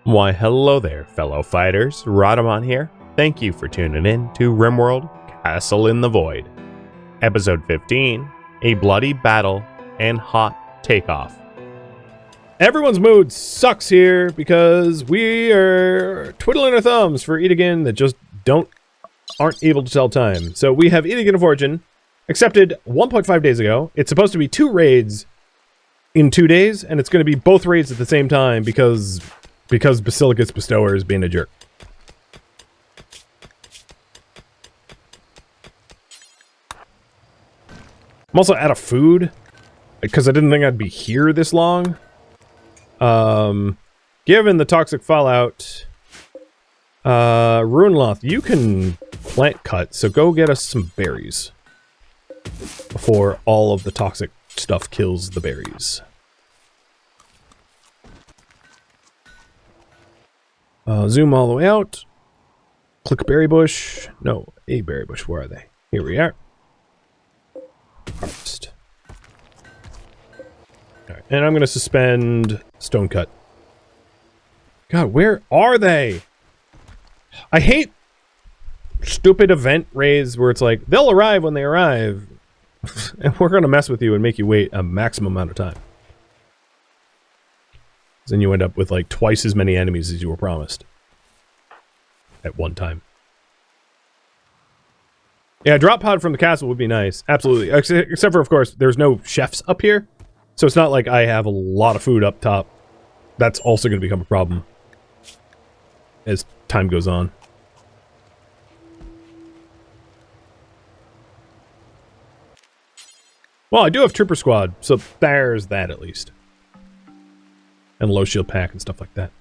Why, hello there, fellow fighters. Rhadamant here. Thank you for tuning in to RimWorld Castle in the Void. Episode 15, A Bloody Battle and Hot Takeoff. Everyone's mood sucks here because we are twiddling our thumbs for yttakin that just aren't able to tell time. So we have yttakin of Origin, accepted 1.5 days ago. It's supposed to be 2 raids in 2 days, and it's going to be both raids at the same time because Basilicus Bestower is being a jerk. I'm also out of food because I didn't think I'd be here this long. Given the toxic fallout, Ruinloth, you can plant cut, so go get us some berries before all of the toxic stuff kills the berries. Zoom all the way out. Click berry bush. No, a berry bush. Where are they? Here we are. Harvest. Alright, and I'm going to suspend stone cut. God, where are they? I hate stupid event raids where it's like, they'll arrive when they arrive. And we're going to mess with you and make you wait a maximum amount of time. Then you end up with like twice as many enemies as you were promised. At one time. Yeah, a drop pod from the castle would be nice. Absolutely. Except for, of course, there's no chefs up here. So it's not like I have a lot of food up top. That's also going to become a problem as time goes on. Well, I do have Trooper Squad, so there's that at least. And low shield pack and stuff like that.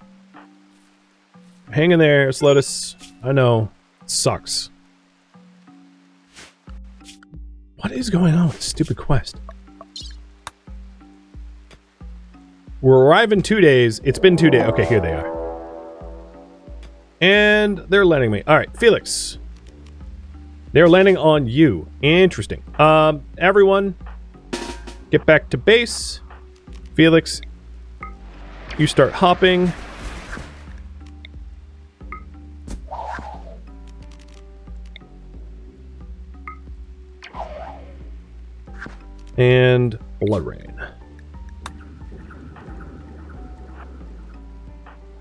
Hang in there, Slotus. I know. It sucks. What is going on with this stupid quest? We're arriving 2 days. It's been 2 days. Okay, here they are. And they're landing me. Alright, Felix. They're landing on you. Interesting. Everyone, get back to base. Felix, you start hopping. And blood rain.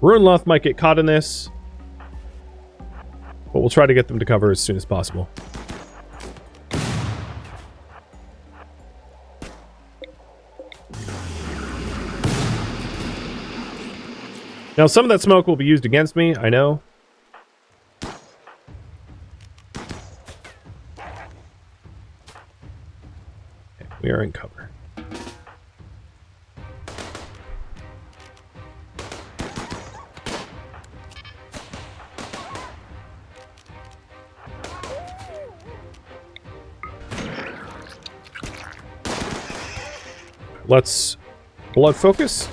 Ruinloth might get caught in this, but we'll try to get them to cover as soon as possible. Now, some of that smoke will be used against me, I know. Okay, we are in cover. Let's blood focus.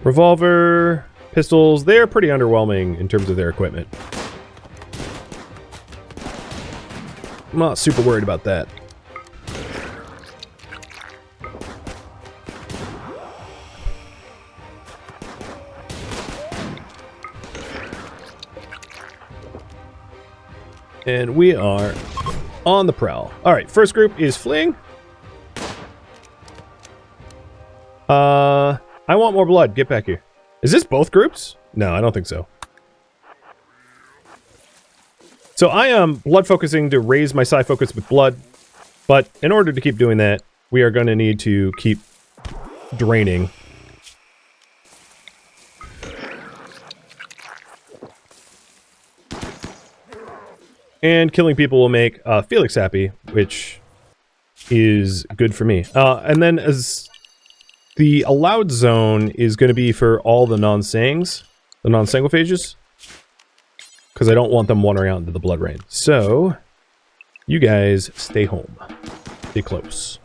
Revolver, pistols, they're pretty underwhelming in terms of their equipment. I'm not super worried about that. And we are on the prowl. Alright, first group is fleeing. I want more blood. Get back here. Is this both groups? No, I don't think so. So I am blood focusing to raise my psi focus with blood. But in order to keep doing that, we are going to need to keep draining. And killing people will make Felix happy, which is good for me. And then as the allowed zone is going to be for all the non-sangs, the non-sanguophages, because I don't want them wandering out into the blood rain. So, you guys stay home. Stay close.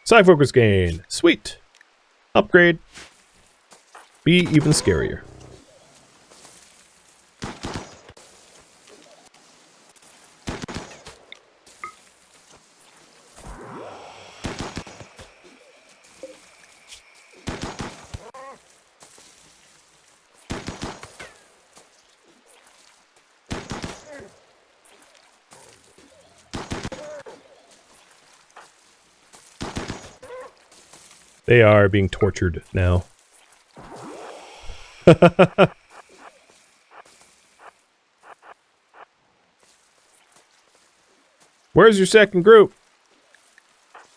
Psi focus gain. Sweet. Upgrade. Be even scarier. They are being tortured now. Where's your second group?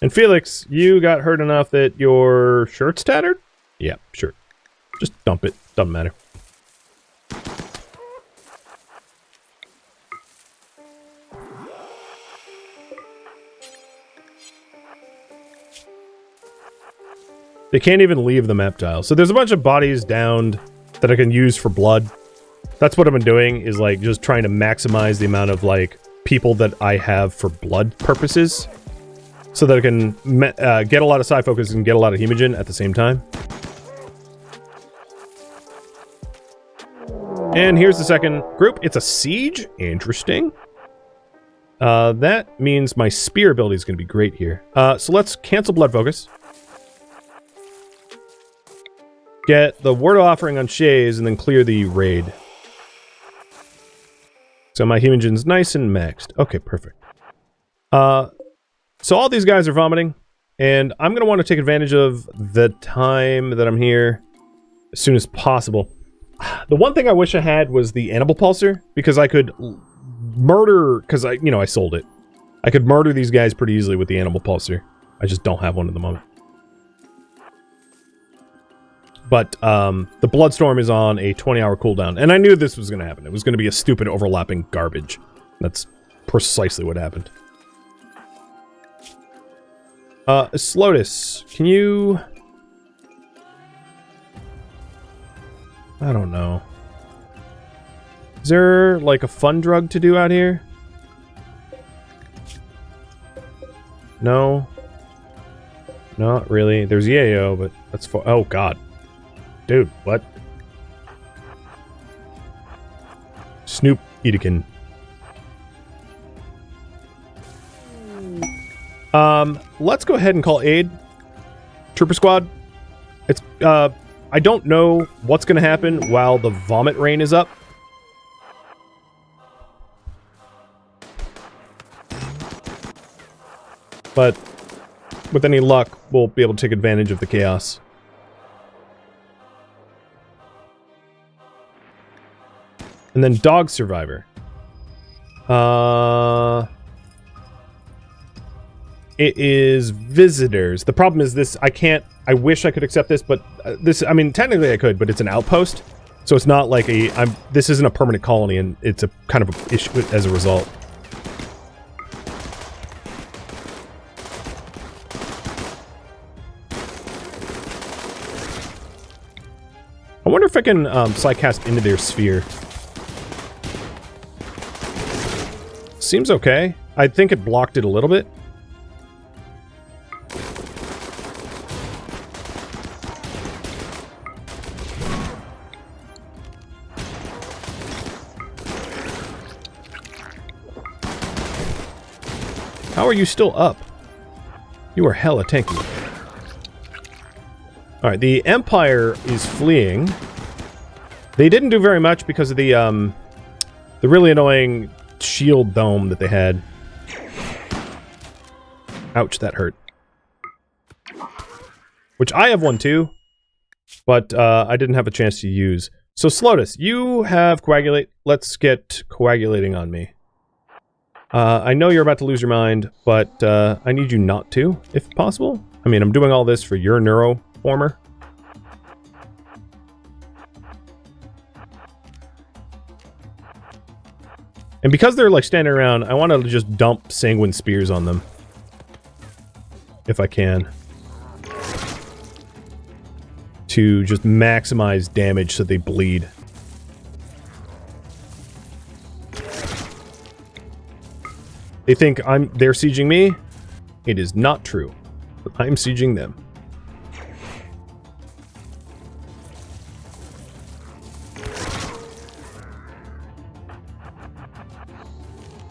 And Felix, you got hurt enough that your shirt's tattered? Yeah, sure. Just dump it. Doesn't matter. They can't even leave the map tile. So there's a bunch of bodies downed that I can use for blood. That's what I've been doing, is like just trying to maximize the amount of like people that I have for blood purposes, so that I can get a lot of psi focus and get a lot of hemogen at the same time. And here's the second group. It's a siege. Interesting. That means my spear ability is going to be great here. So let's cancel blood focus. Get the word offering on Shays and then clear the raid. So my hemogen's nice and maxed. Okay, perfect. So all these guys are vomiting, and I'm going to want to take advantage of the time that I'm here as soon as possible. The one thing I wish I had was the animal pulsar, because I could murder, because I sold it. I could murder these guys pretty easily with the animal pulsar. I just don't have one at the moment. But the Bloodstorm is on a 20-hour cooldown, and I knew this was going to happen. It was going to be a stupid overlapping garbage. That's precisely what happened. Slotus, can you... I don't know. Is there, like, a fun drug to do out here? No. Not really. There's Yayo, but that's for... Oh, God. Dude, what? Snoop yttakin. Let's go ahead and call aid. Trooper squad. It's, I don't know what's gonna happen while the vomit rain is up. But with any luck, we'll be able to take advantage of the chaos. And then Dog Survivor. It is visitors. The problem is this, I wish I could accept this, but this, I mean, technically I could, but it's an outpost. So it's not like this isn't a permanent colony, and it's a kind of an issue as a result. I wonder if I can psycast into their sphere. Seems okay. I think it blocked it a little bit. How are you still up? You are hella tanky. Alright, the Empire is fleeing. They didn't do very much because of the really annoying shield dome that they had. Ouch, that hurt. Which I have one too, but I didn't have a chance to use. So Slotus, you have coagulate. Let's get coagulating on me. I know you're about to lose your mind, but I need you not to, if possible. I mean, I'm doing all this for your neuroformer. And because they're, like, standing around, I want to just dump sanguine spears on them. If I can. To just maximize damage so they bleed. They think they're sieging me. It is not true. I'm sieging them.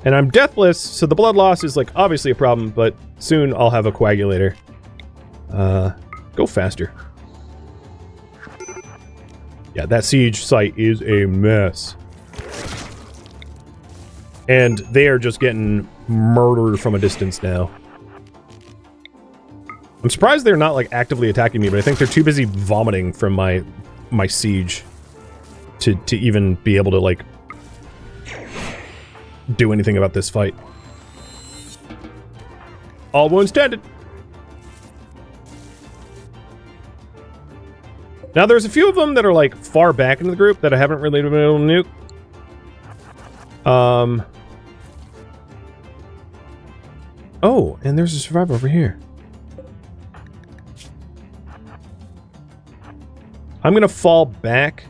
And I'm deathless, so the blood loss is, like, obviously a problem, but soon I'll have a coagulator. Go faster. Yeah, that siege site is a mess. And they are just getting murdered from a distance now. I'm surprised they're not, like, actively attacking me, but I think they're too busy vomiting from my siege to even be able to, like, do anything about this fight. All wounds tended. Now, there's a few of them that are, like, far back into the group that I haven't really been able to nuke. Oh, and there's a survivor over here. I'm gonna fall back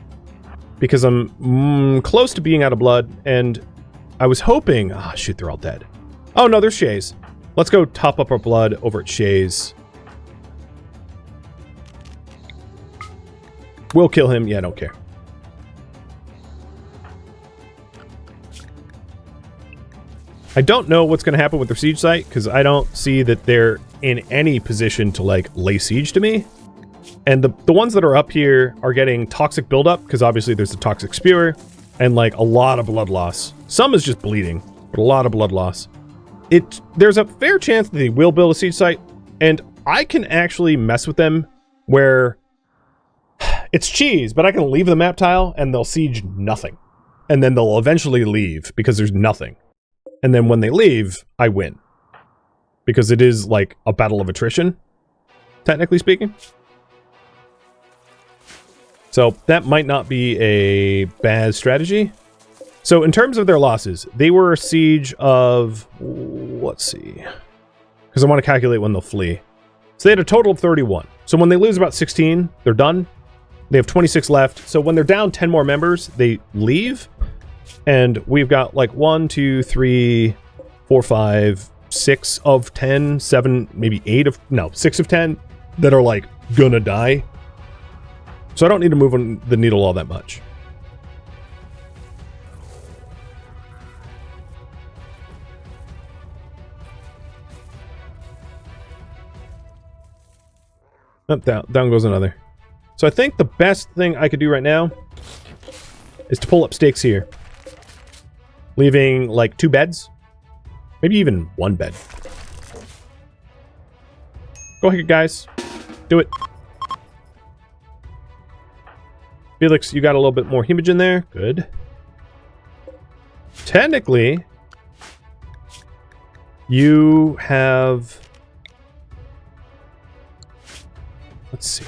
because I'm close to being out of blood, and I was hoping... Ah, shoot, they're all dead. Oh, no, there's Shays. Let's go top up our blood over at Shays. We'll kill him. Yeah, I don't care. I don't know what's going to happen with their siege site, because I don't see that they're in any position to, like, lay siege to me. And the ones that are up here are getting toxic buildup, because obviously there's a toxic spewer, and, like, a lot of blood loss. Some is just bleeding, but a lot of blood loss. There's a fair chance that they will build a siege site, and I can actually mess with them where it's cheese, but I can leave the map tile and they'll siege nothing. And then they'll eventually leave because there's nothing. And then when they leave, I win. Because it is like a battle of attrition, technically speaking. So that might not be a bad strategy. So in terms of their losses, they were a siege of... Let's see. Because I want to calculate when they'll flee. So they had a total of 31. So when they lose about 16, they're done. They have 26 left. So when they're down 10 more members, they leave. And we've got like 1, 2, 3, 4, 5, 6 of 10, 7, maybe 8 of... No, 6 of 10 that are like gonna die. So I don't need to move on the needle all that much. Oh, down goes another. So I think the best thing I could do right now is to pull up stakes here. Leaving like 2 beds. Maybe even 1 bed. Go ahead, guys. Do it. Felix, you got a little bit more hemogen there. Good. Technically, you have... Let's see.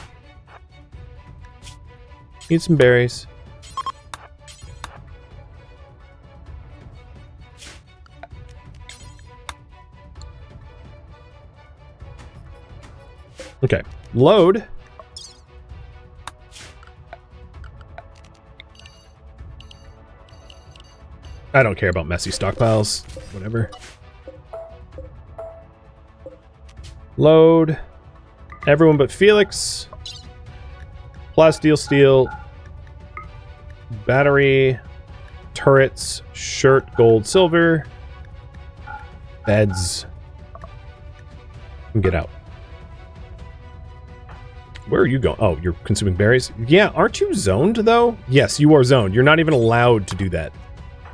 Eat some berries. Okay. Load. I don't care about messy stockpiles. Whatever. Load. Everyone but Felix. Steel. Battery. Turrets. Shirt. Gold. Silver. Beds. And get out. Where are you going? Oh, you're consuming berries? Yeah, aren't you zoned, though? Yes, you are zoned. You're not even allowed to do that.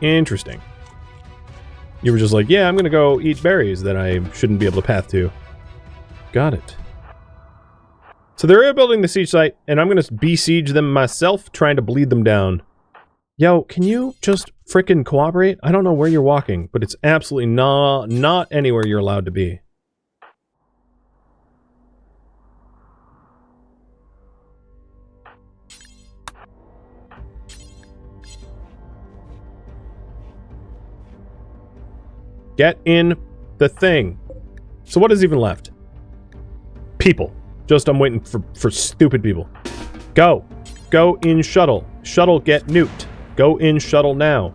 Interesting. You were just like, yeah, I'm gonna go eat berries that I shouldn't be able to path to. Got it. So they're building the siege site, and I'm gonna besiege them myself, trying to bleed them down. Yo, can you just frickin' cooperate? I don't know where you're walking, but it's absolutely not anywhere you're allowed to be. Get in the thing. So what is even left? People. Just I'm waiting for stupid people. Go. Go in shuttle. Shuttle get nuked. Go in shuttle now.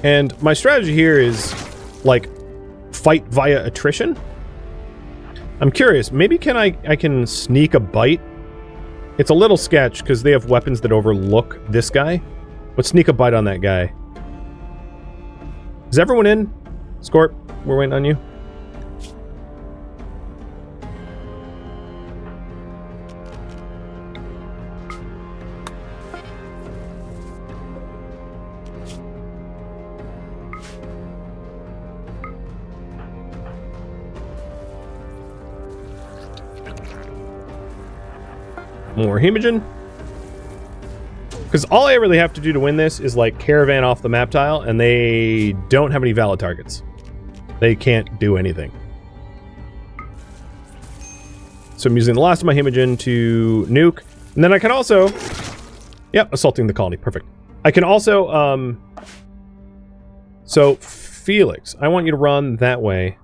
And my strategy here is, like, fight via attrition. I'm curious, maybe I can sneak a bite? It's a little sketch, because they have weapons that overlook this guy. But sneak a bite on that guy. Is everyone in? Scorp, we're waiting on you. More hemogen. Because all I really have to do to win this is, like, caravan off the map tile, and they don't have any valid targets. They can't do anything. So I'm using the last of my hemogen to nuke. And then I can also... Yep, assaulting the colony. Perfect. I can also... So, Felix, I want you to run that way.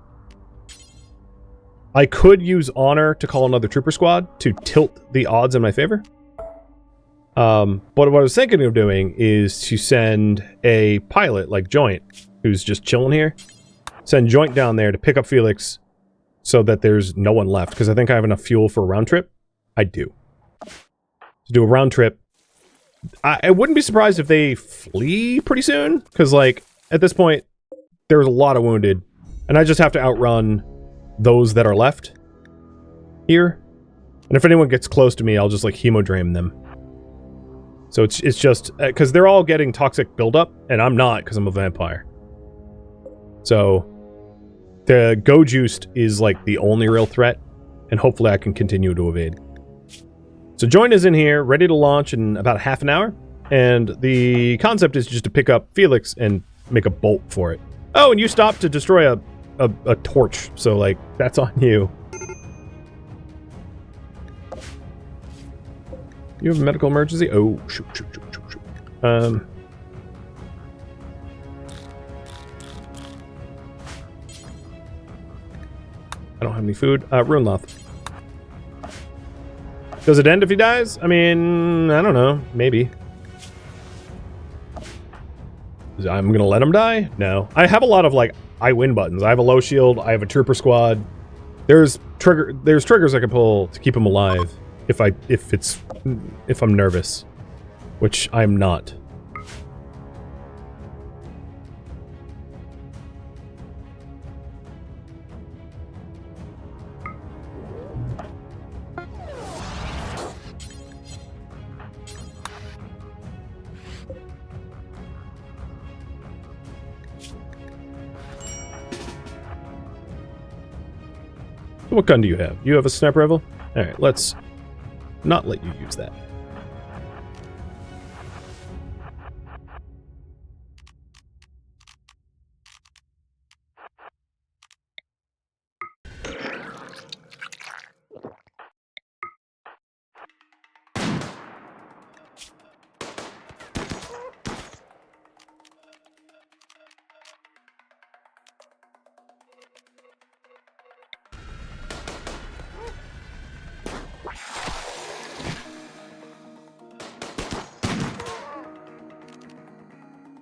I could use honor to call another trooper squad to tilt the odds in my favor. But what I was thinking of doing is to send a pilot like Joint, who's just chilling here. Send Joint down there to pick up Felix so that there's no one left, because I think I have enough fuel for a round trip. I do. To do a round trip. I wouldn't be surprised if they flee pretty soon, because, like, at this point, there's a lot of wounded, and I just have to outrun those that are left here. And if anyone gets close to me, I'll just, like, hemodrain them. So it's just because they're all getting toxic buildup, and I'm not, because I'm a vampire. So the go juiced is, like, the only real threat, and hopefully I can continue to evade. So Join is in here, ready to launch in about half an hour, and the concept is just to pick up Felix and make a bolt for it. Oh, and you stopped to destroy a torch, so, like, that's on you. You have a medical emergency? Oh, shoot. I don't have any food. Rune Loth. Does it end if he dies? I mean, I don't know. Maybe. I'm gonna let him die? No. I have a lot of, like, I win buttons. I have a low shield. I have a trooper squad. There's triggers I can pull to keep him alive if I'm nervous, which I'm not. What gun do you have? You have a sniper rifle? Alright, let's not let you use that.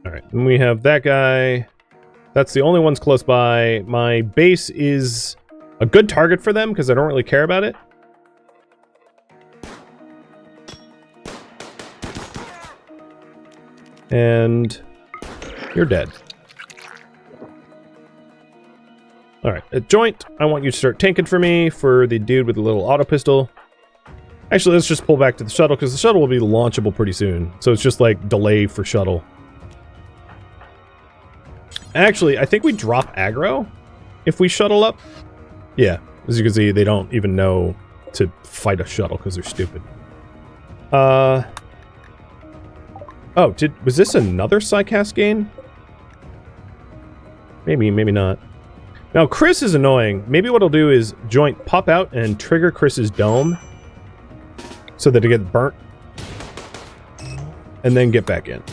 Alright, and we have that guy. That's the only ones close by. My base is a good target for them because I don't really care about it. And you're dead. Alright, at Joint, I want you to start tanking for me for the dude with the little auto pistol. Actually, let's just pull back to the shuttle because the shuttle will be launchable pretty soon. So it's just like delay for shuttle. Actually, I think we drop aggro if we shuttle up. Yeah, as you can see, they don't even know to fight a shuttle because they're stupid. Oh, was this another psycast gain? Maybe, maybe not. Now, Chris is annoying. Maybe what I'll do is Joint pop out and trigger Chris's dome so that it gets burnt and then get back in.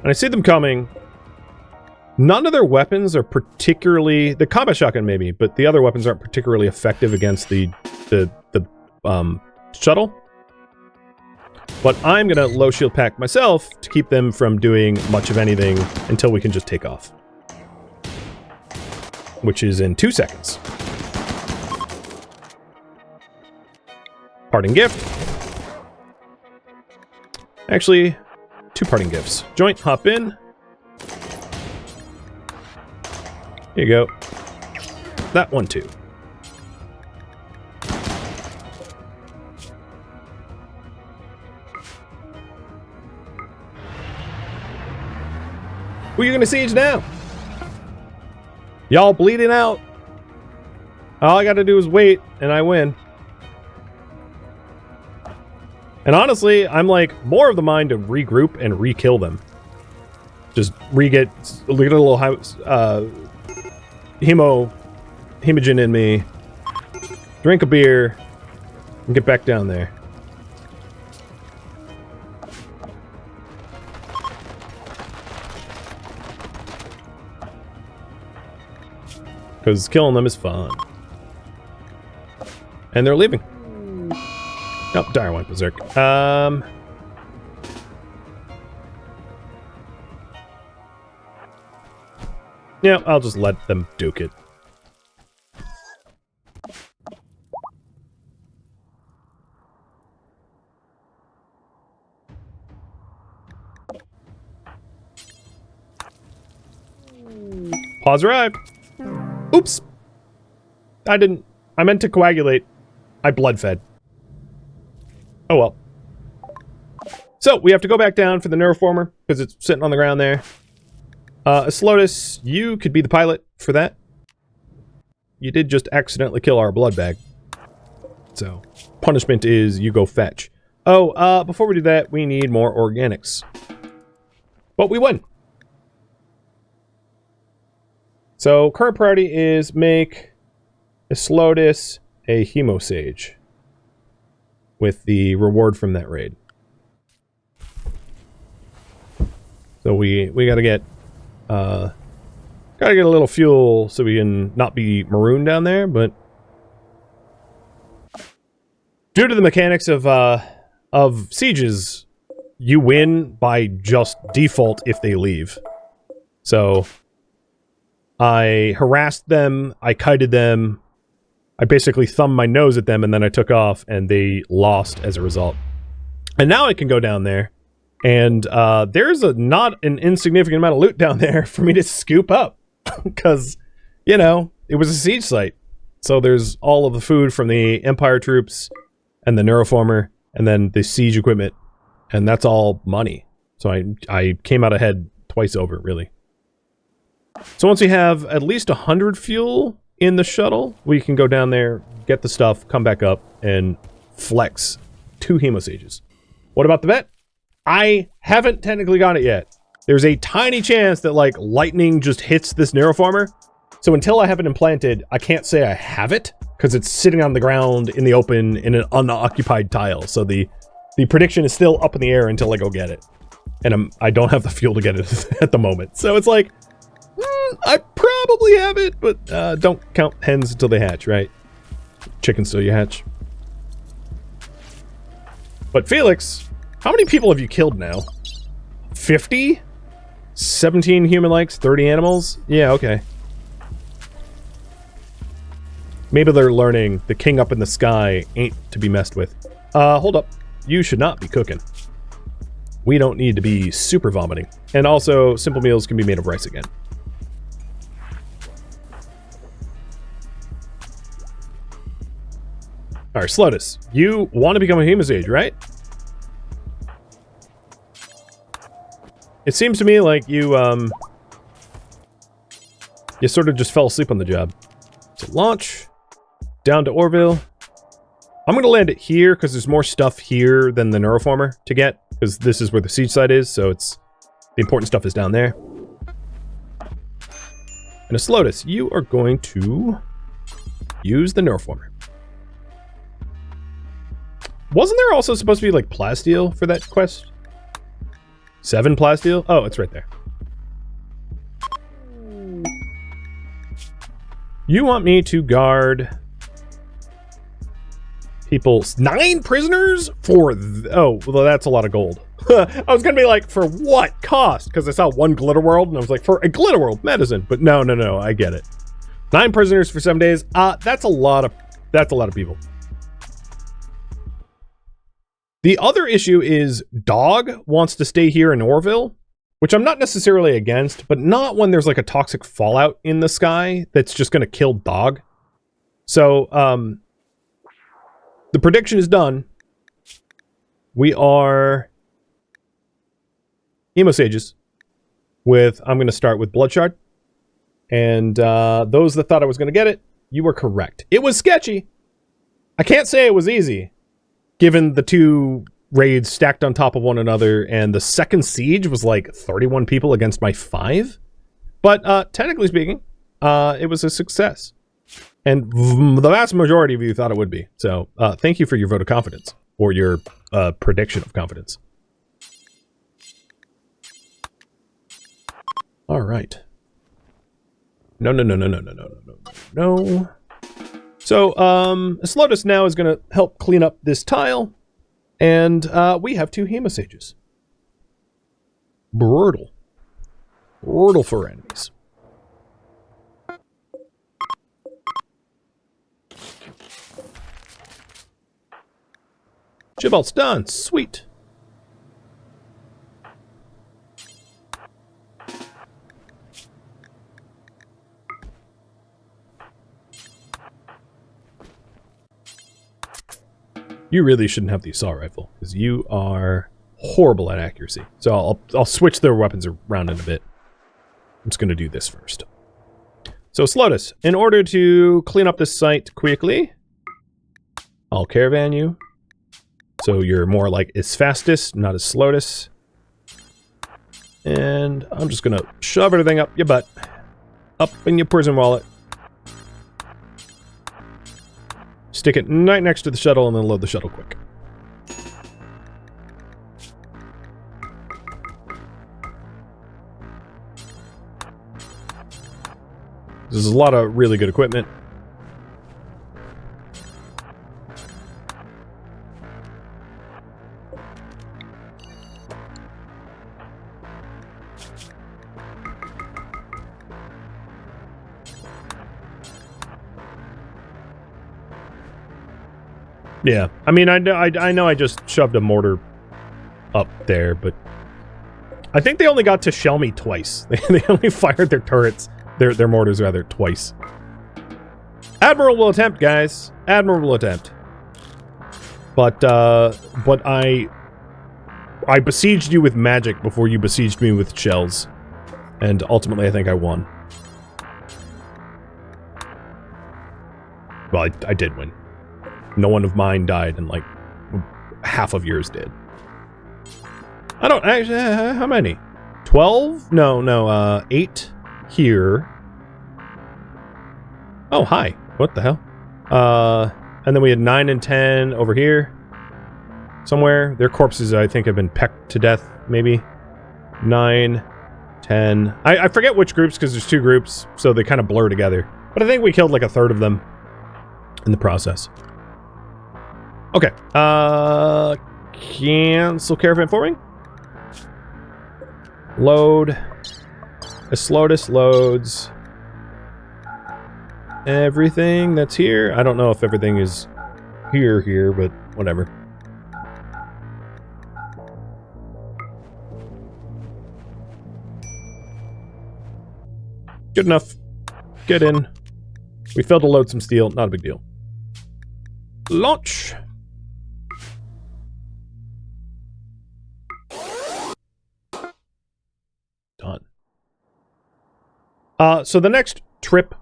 And I see them coming. None of their weapons are particularly... The combat shotgun maybe, but the other weapons aren't particularly effective against the shuttle. But I'm going to low shield pack myself to keep them from doing much of anything until we can just take off. Which is in 2 seconds. Parting gift. Actually, 2 parting gifts. Joint, hop in. Here you go. That one too. Who are you gonna siege now? Y'all bleeding out. All I gotta do is wait, and I win. And honestly, I'm like more of the mind to regroup and re-kill them. Just get a little hemogen in me, drink a beer, and get back down there. Because killing them is fun. And they're leaving. Oh, Dire went berserk. Yeah, I'll just let them duke it. Pause arrived. Oops. I meant to coagulate. I blood fed. Oh well. So, we have to go back down for the neuroformer, because it's sitting on the ground there. Slotus, you could be the pilot for that. You did just accidentally kill our blood bag. So, punishment is you go fetch. Oh, before we do that, we need more organics. But we win. So, current priority is make a Slotus a hemosage with the reward from that raid. So we gotta get a little fuel so we can not be marooned down there, but due to the mechanics of sieges, you win by just default if they leave. So I harassed them, I kited them, I basically thumbed my nose at them, and then I took off, and they lost as a result. And now I can go down there, and there's not an insignificant amount of loot down there for me to scoop up. Because, you know, it was a siege site. So there's all of the food from the Empire troops, and the neuroformer, and then the siege equipment, and that's all money. So I came out ahead twice over, really. So once we have at least 100 fuel in the shuttle, we can go down there, get the stuff, come back up, and flex 2 hemosages. What about the vet? I haven't technically got it yet. There's a tiny chance that, like, lightning just hits this neuroformer. So until I have it implanted, I can't say I have it, because it's sitting on the ground in the open in an unoccupied tile. So the prediction is still up in the air until I go get it. And I don't have the fuel to get it at the moment. So it's like, I probably have it, but don't count hens until they hatch, right? Chickens till you hatch. But Felix, how many people have you killed now? 50? 17 human likes, 30 animals? Yeah, okay. Maybe they're learning the king up in the sky ain't to be messed with. Hold up. You should not be cooking. We don't need to be super vomiting. And also, simple meals can be made of rice again. Alright, Slotus, you want to become a hemosage, right? It seems to me like you sort of just fell asleep on the job. So launch, down to Orville. I'm going to land it here, because there's more stuff here than the neuroformer to get, because this is where the siege site is, so it's the important stuff is down there. And a Slotus, you are going to use the neuroformer. Wasn't there also supposed to be, like, plasteel for that quest? 7 plasteel? Oh, it's right there. You want me to guard People, 9 prisoners for, oh, well, that's a lot of gold. I was gonna be like, for what cost? Because I saw 1 glitter world, and I was like, for a glitter world medicine. But no, I get it. 9 prisoners for 7 days. That's a lot of people. The other issue is Dog wants to stay here in Orville, which I'm not necessarily against, but not when there's like a toxic fallout in the sky that's just gonna kill Dog. So, the prediction is done. We are hemosages with, I'm going to start with Bloodshard. And those that thought I was going to get it, you were correct. It was sketchy. I can't say it was easy, given the 2 raids stacked on top of one another, and the second siege was like 31 people against my 5. But technically speaking, it was a success. And the vast majority of you thought it would be. So thank you for your vote of confidence, or your prediction of confidence. All right. No. So Slotus now is going to help clean up this tile, and we have 2 hemosages. Brutal for enemies. Chibolt's done. Sweet. You really shouldn't have the assault rifle, because you are horrible at accuracy. So I'll switch their weapons around in a bit. I'm just going to do this first. So Slotus, in order to clean up this site quickly, I'll caravan you. So you're more like as fastest, not as slowest. And I'm just gonna shove everything up your butt. Up in your prison wallet. Stick it right next to the shuttle and then load the shuttle quick. This is a lot of really good equipment. Yeah, I mean, I know I just shoved a mortar up there, but I think they only got to shell me twice. They only fired their turrets, their mortars rather, twice. Admirable attempt, guys. Admirable attempt. But I besieged you with magic before you besieged me with shells, and ultimately I think I won. Well, I did win. No one of mine died, and like half of yours did. I don't actually. How many? 12? No. 8 here. Oh, hi. What the hell? And then we had 9 and 10 over here. Somewhere. Their corpses, I think, have been pecked to death, maybe. 9, 10. I forget which groups, because there's 2 groups, so they kind of blur together. But I think we killed like a third of them in the process. Okay, cancel caravan forming. Load. Slotus loads everything that's here. I don't know if everything is here, but whatever. Good enough. Get in. We failed to load some steel, not a big deal. Launch. Done. So the next trip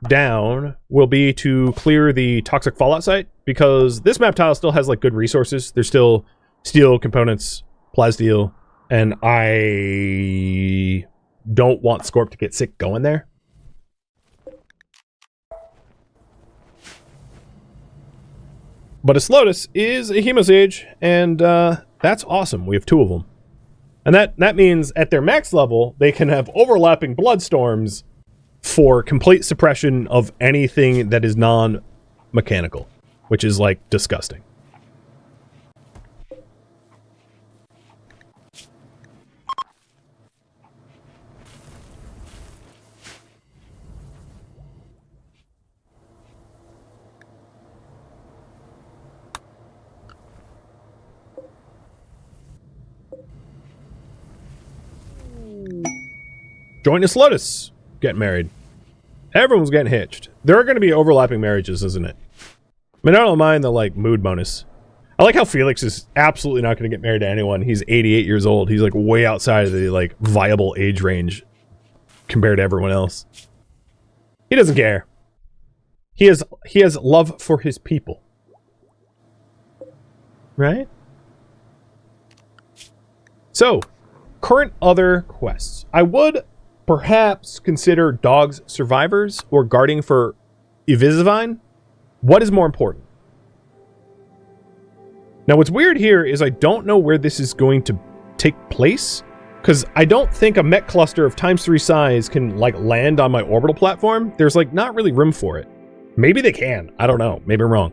down will be to clear the toxic fallout site, because this map tile still has like good resources. There's still steel components, plasteel, and I don't want Scorp to get sick going there. But a Slotus is a hemosage, and that's awesome. We have 2 of them. And that means at their max level, they can have overlapping bloodstorms for complete suppression of anything that is non-mechanical. which is like disgusting. Joinus Lotus getting married. Everyone's getting hitched. There are going to be overlapping marriages, isn't it? I mean, I don't mind the, like, mood bonus. I like how Felix is absolutely not going to get married to anyone. He's 88 years old. He's, like, way outside of the, like, viable age range compared to everyone else. He doesn't care. He has love for his people. Right? So, current other quests. I would perhaps consider Dogs Survivors or Guarding for Evisivine. What is more important? Now, what's weird here is I don't know where this is going to take place, because I don't think a mech cluster of ×3 size can, like, land on my orbital platform. There's, like, not really room for it. Maybe they can. I don't know. Maybe I'm wrong.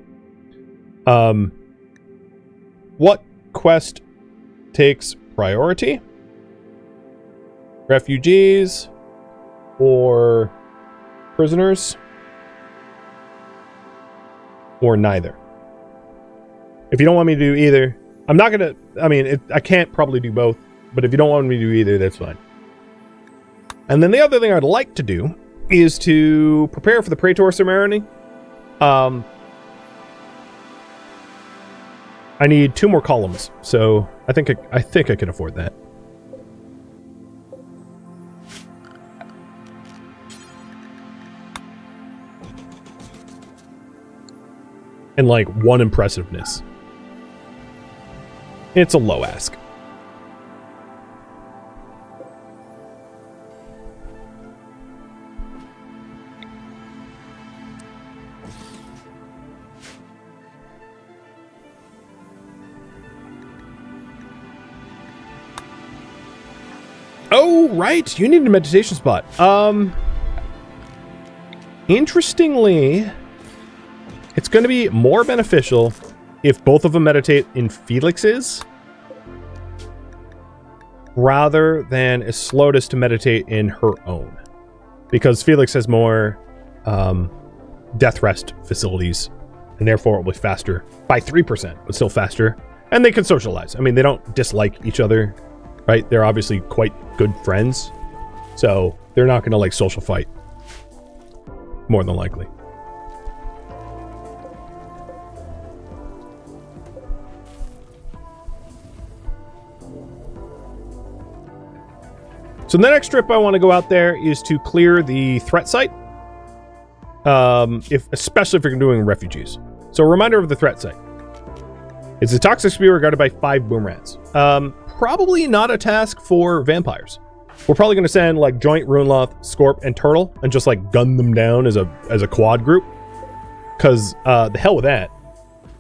What quest takes priority? Refugees or prisoners, or neither. If you don't want me to do either, I'm not gonna, I mean, I can't probably do both, but if you don't want me to do either, that's fine. And then the other thing I'd like to do is to prepare for the Praetor ceremony. I need 2 more columns, so I think I can afford that. And, like, 1 impressiveness. It's a low ask. Oh, right! You need a meditation spot. Interestingly, it's going to be more beneficial if both of them meditate in Felix's rather than Slotus to meditate in her own. Because Felix has more death rest facilities, and therefore it will be faster by 3%, but still faster. And they can socialize. I mean, they don't dislike each other, right? They're obviously quite good friends. So they're not going to, like, social fight. More than likely. So the next trip I want to go out there is to clear the threat site. Especially if you're doing refugees. So a reminder of the threat site. It's a toxic spear guarded by 5 boom rats. Probably not a task for vampires. We're probably going to send, like, Joint, Runeloth, Scorp, and Turtle and just, like, gun them down as a quad group. Because the hell with that.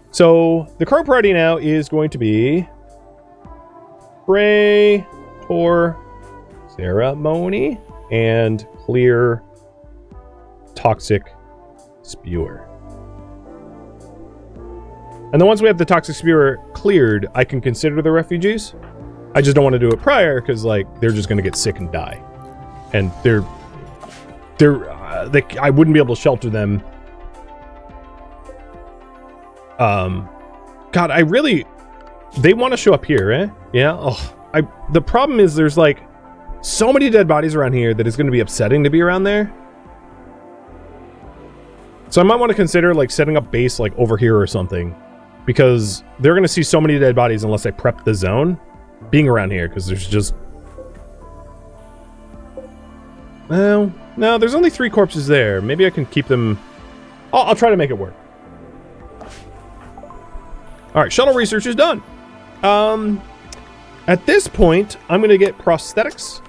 So the current priority now is going to be Praetor ceremony and clear toxic spewer. And then once we have the toxic spewer cleared, I can consider the refugees. I just don't want to do it prior because, like, they're just going to get sick and die, and I wouldn't be able to shelter them. God, they want to show up here, eh? Yeah. Oh, the problem is there's, like, so many dead bodies around here that it's going to be upsetting to be around there. So I might want to consider, like, setting up base, like, over here or something, because they're going to see so many dead bodies unless I prep the zone being around here, because there's just... Well, no, there's only 3 corpses there. Maybe I can keep them... I'll try to make it work. Alright, shuttle research is done. At this point, I'm going to get prosthetics,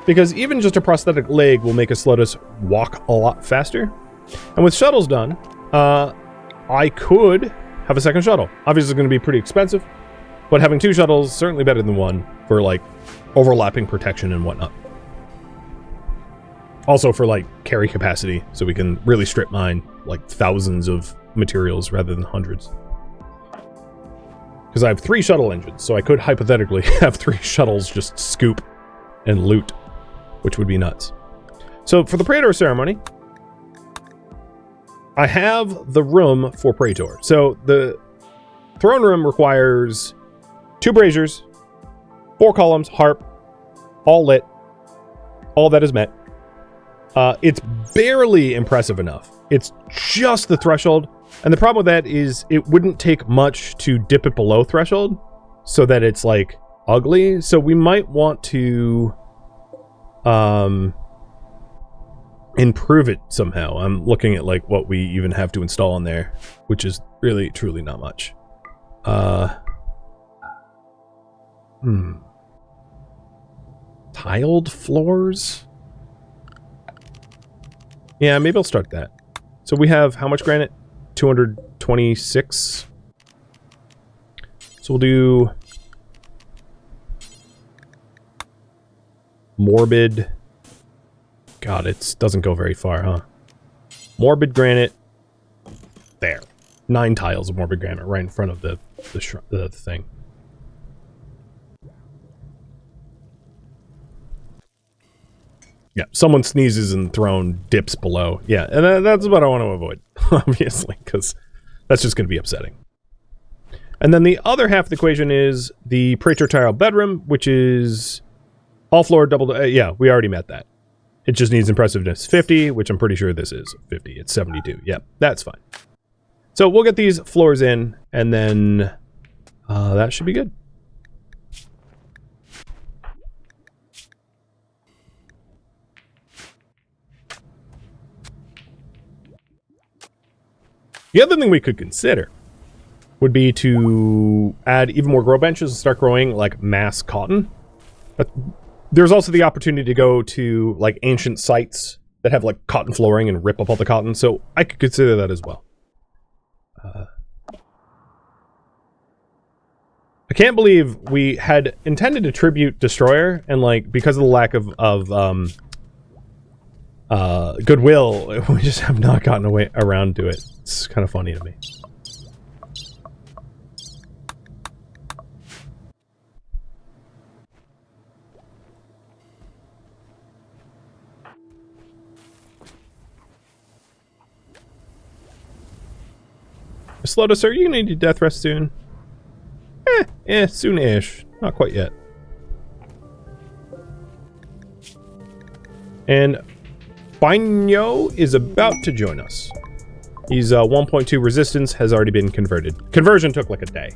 because even just a prosthetic leg will make a Slotus walk a lot faster. And with shuttles done, I could have a second shuttle. Obviously, it's going to be pretty expensive, but having 2 shuttles is certainly better than 1 for, like, overlapping protection and whatnot. Also for, like, carry capacity, so we can really strip mine, like, thousands of materials rather than hundreds. Because I have 3 shuttle engines, so I could hypothetically have 3 shuttles just scoop and loot, which would be nuts. So for the Praetor ceremony, I have the room for Praetor. So the throne room requires 2 braziers, 4 columns, harp, all lit. All that is met. It's barely impressive enough. It's just the threshold. And the problem with that is it wouldn't take much to dip it below threshold so that it's like ugly. So we might want to improve it somehow. I'm looking at like what we even have to install in there, which is really truly not much. Tiled floors? Yeah, maybe I'll start that. So we have how much granite? 226. So we'll do morbid. God, it doesn't go very far, huh? Morbid granite. There. 9 tiles of morbid granite right in front of the thing. Yeah, someone sneezes and the throne dips below. Yeah, and that's what I want to avoid, obviously, because that's just going to be upsetting. And then the other half of the equation is the Praetor tile bedroom, which is all floor double... yeah, we already met that. It just needs impressiveness 50, which I'm pretty sure this is 50. It's 72. Yep, that's fine. So we'll get these floors in, and then that should be good. The other thing we could consider would be to add even more grow benches and start growing like mass cotton. But there's also the opportunity to go to like ancient sites that have like cotton flooring and rip up all the cotton. So I could consider that as well. I can't believe we had intended to tribute Destroyer, and like because of the lack of goodwill, we just have not gotten around to it. It's kind of funny to me. Sloto, sir, you're gonna need death rest soon. Soon-ish. Not quite yet. And Baino is about to join us. He's 1.2 resistance, has already been converted. Conversion took like a day.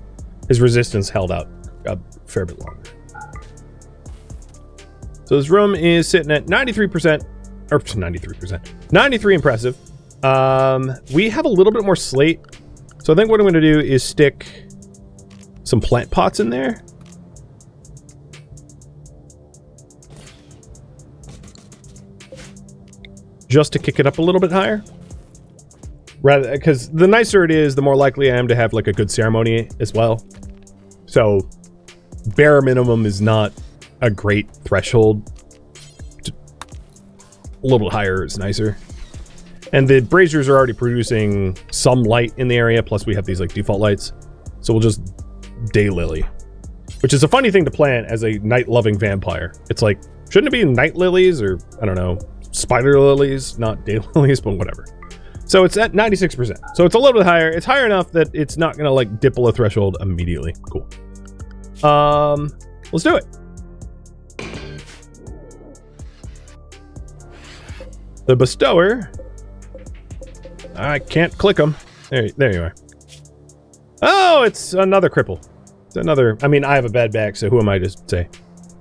His resistance held out a fair bit longer. So this room is sitting at 93%, or 93%, 93 impressive. We have a little bit more slate. So I think what I'm going to do is stick some plant pots in there. Just to kick it up a little bit higher. Rather, because the nicer it is, the more likely I am to have like a good ceremony as well. So bare minimum is not a great threshold. A little higher is nicer. And the braziers are already producing some light in the area, plus we have these like default lights. So we'll just daylily. Which is a funny thing to plant as a night-loving vampire. It's like, shouldn't it be night lilies or, I don't know, spider lilies, not daylilies, but whatever. So it's at 96%. So it's a little bit higher. It's higher enough that it's not going to like dip below threshold immediately. Cool. Let's do it. The bestower. I can't click them. There you are. Oh, it's another cripple. It's another... I mean, I have a bad back, so who am I to say?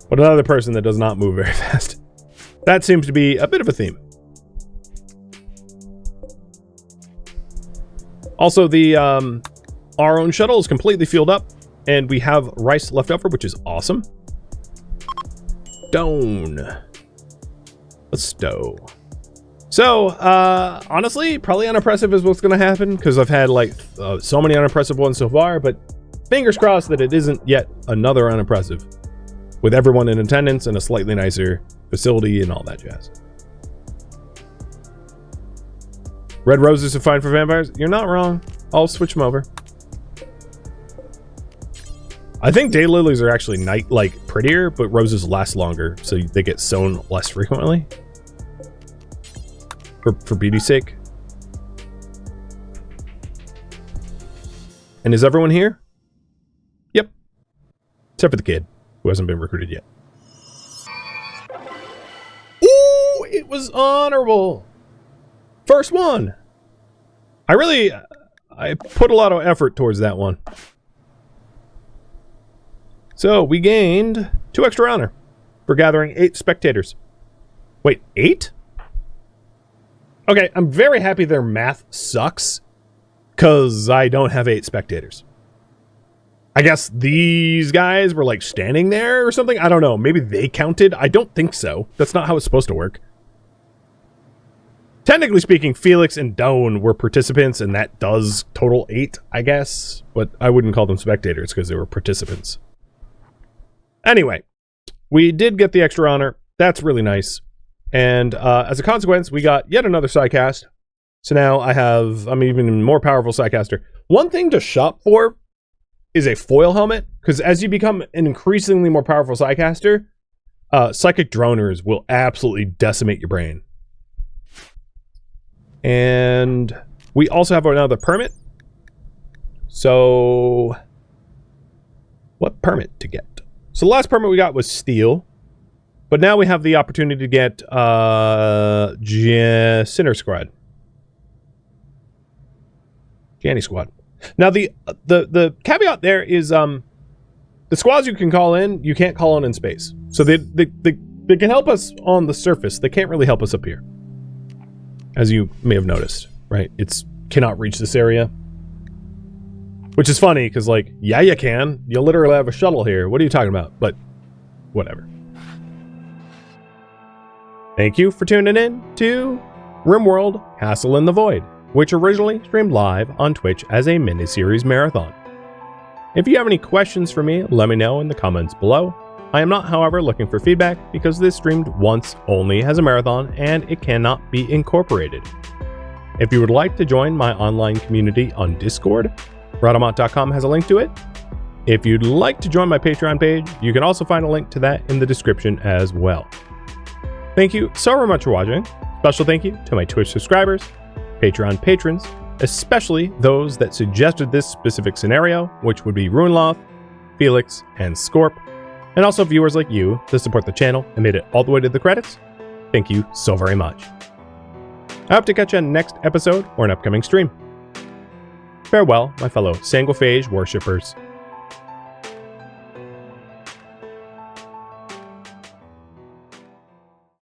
But another person that does not move very fast. That seems to be a bit of a theme. Also, the our own shuttle is completely fueled up, and we have rice left over, which is awesome. Stone. Let's stow. So, honestly, probably unimpressive is what's going to happen, because I've had, like, so many unimpressive ones so far, but fingers crossed that it isn't yet another unimpressive, with everyone in attendance and a slightly nicer facility and all that jazz. Red roses are fine for vampires? You're not wrong. I'll switch them over. I think daylilies are actually prettier, but roses last longer, so they get sown less frequently. For beauty's sake. And is everyone here? Yep. Except for the kid, who hasn't been recruited yet. Ooh, it was honorable. First one. I put a lot of effort towards that one. So we gained 2 extra honor for gathering 8 spectators. Wait, 8? Okay, I'm very happy their math sucks, because I don't have 8 spectators. I guess these guys were like standing there or something? I don't know. Maybe they counted? I don't think so. That's not how it's supposed to work. Technically speaking, Felix and Doan were participants, and that does total 8, I guess. But I wouldn't call them spectators because they were participants. Anyway, we did get the extra honor. That's really nice. And as a consequence, we got yet another psycast. So now I'm even more powerful psycaster. One thing to shop for is a foil helmet, because as you become an increasingly more powerful psycaster, psychic droners will absolutely decimate your brain. And we also have another permit. So what permit to get? So the last permit we got was steel, but now we have the opportunity to get Sinner Squad. Janny Squad. Now the caveat there is the squads you can call in, you can't call in space. So they can help us on the surface. They can't really help us up here. As you may have noticed, right? It's cannot reach this area. Which is funny, because, like, yeah, you can. You literally have a shuttle here. What are you talking about? But, whatever. Thank you for tuning in to RimWorld Castle in the Void, which originally streamed live on Twitch as a miniseries marathon. If you have any questions for me, let me know in the comments below. I am not, however, looking for feedback, because this streamed once only as a marathon, and it cannot be incorporated. If you would like to join my online community on Discord, Rhadamant.com has a link to it. If you'd like to join my Patreon page, you can also find a link to that in the description as well. Thank you so very much for watching. Special thank you to my Twitch subscribers, Patreon patrons, especially those that suggested this specific scenario, which would be Ruinloth, Felix, and Scorp, and also viewers like you that support the channel and made it all the way to the credits. Thank you so very much. I hope to catch you on the next episode or an upcoming stream. Farewell, my fellow Sanguophage worshippers.